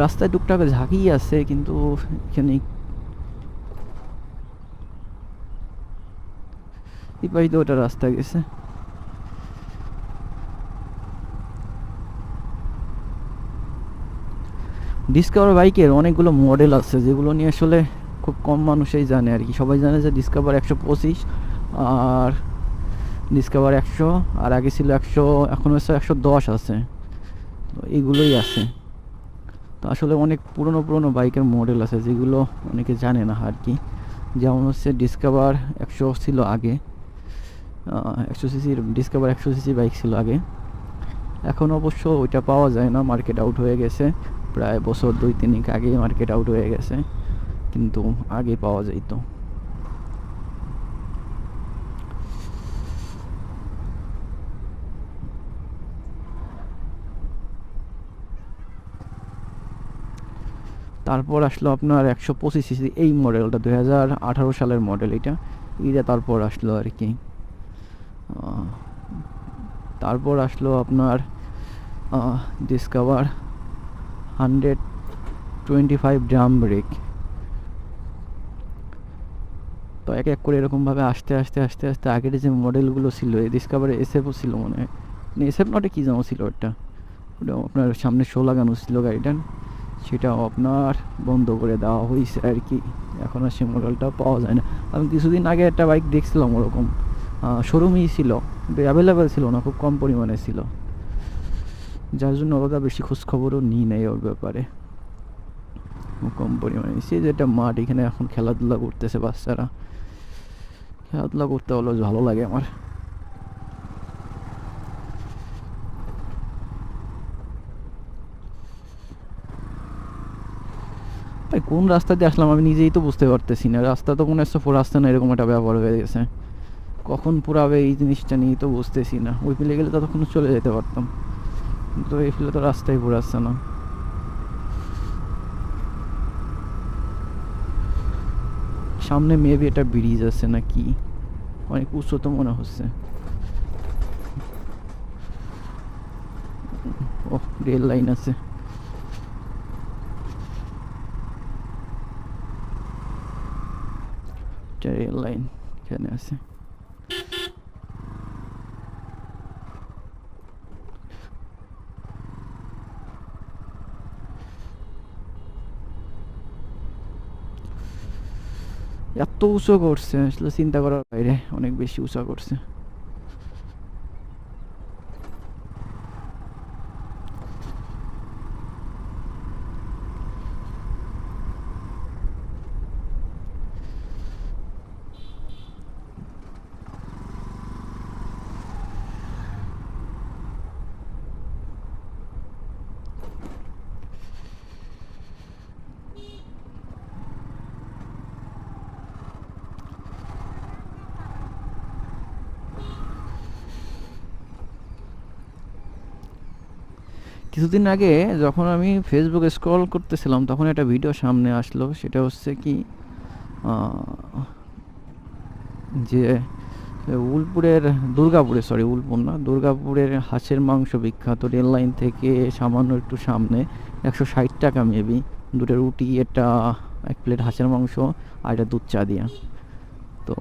রাস্তায় টুকটাক ঝাঁকি আছে, কিন্তু এখানে এই পাশে তো ওটা রাস্তা গেছে। ডিসকভার বাইকের অনেকগুলো মডেল আছে যেগুলো নিয়ে আসলে খুব কম মানুষই জানে আর কি। সবাই জানে যে ডিসকভার 125 আর ডিসকভার 100, আর আগে ছিল 100, এখন হচ্ছে 110 আছে। তো এইগুলোই আছে। তো আসলে অনেক পুরনো পুরনো বাইকের মডেল আছে যেগুলো অনেকে জানে না আর কি। যেমন হচ্ছে ডিসকভার 100 ছিল আগে, 100 সিসির ডিসকভার 100 সিসি বাইক ছিল আগে। এখন অবশ্য ওইটা পাওয়া যায় না, মার্কেট আউট হয়ে গেছে। প্রায় বছর 2-3 আগে মার্কেট আউট হয়ে গেছে, কিন্তু আগে পাওয়া যাইতো। তারপর আসলো আপনার 125 সিসি এই মডেলটা, 2018 সালের মডেল এটা। এইটা তারপর আসলো আর কি। তারপর আসলো আপনার ডিসকভার 125 ড্রাম ব্রেক। তো এক এক করে এরকমভাবে আস্তে আস্তে আস্তে আস্তে আগের যে মডেলগুলো ছিল, এই ডিসকভারে এসএফও ছিল মনে হয়, এসএফ নটে কী যেন ছিল ওটা, ওটা আপনার সামনে শো লাগানো ছিল গাড়িটার, সেটাও আপনার বন্ধ করে দেওয়া হয়েছে আর কি। এখন আর সে মডেলটা পাওয়া যায় না। আমি কিছুদিন আগে একটা বাইক দেখছিলাম ওরকম, শোরুমেই ছিল, কিন্তু অ্যাভেলেবেল ছিল না, খুব কম পরিমাণে ছিল, যার জন্য ওটা বেশি খোঁজখবরও নিই নাই ওর ব্যাপারে। কম পরিমাণে সে যেটা মাঠ, এখানে এখন খেলাধুলা করতেছে বাচ্চারা, খেলাধুলা করতে হলো ভালো লাগে আমার। ভাই কোন রাস্তা দিয়ে আসলাম আমি নিজেই তো বুঝতে পারতেছি না। রাস্তা তো কোনো একটা রাস্তা না, এরকম একটা ব্যাপার হয়ে গেছে। কখন পুরাবে এই জিনিসটা নিয়েই তো বুঝতেছি না। ওই ফেলে গেলে ততক্ষণ চলে যেতে পারতাম, কিন্তু এই ফেলে তো রাস্তাই পুরাচ্ছে না। সামনে মেবি একটা ব্রিজ আছে নাকি, অনেক উঁচু তো মনে হচ্ছে। ও, রেল লাইন আছে। রেল লাইন এখানে আছে। এত উঁচু করছে আসলে চিন্তা করার বাইরে, অনেক বেশি উঁচা করছে। কিছুদিন আগে যখন আমি ফেসবুকে স্ক্রল করতেছিলাম, তখন একটা ভিডিও সামনে আসলো। সেটা হচ্ছে কি, যে উলপুরের, দুর্গাপুরে, সরি উলপুর না, দুর্গাপুরের হাঁসের মাংস বিখ্যাত। রেল লাইন থেকে সামান্য একটু সামনে 160 টাকা মেবি, দুটো রুটি, একটা 1 প্লেট হাঁসের মাংস, আর একটা দুধ চা দিয়া। তো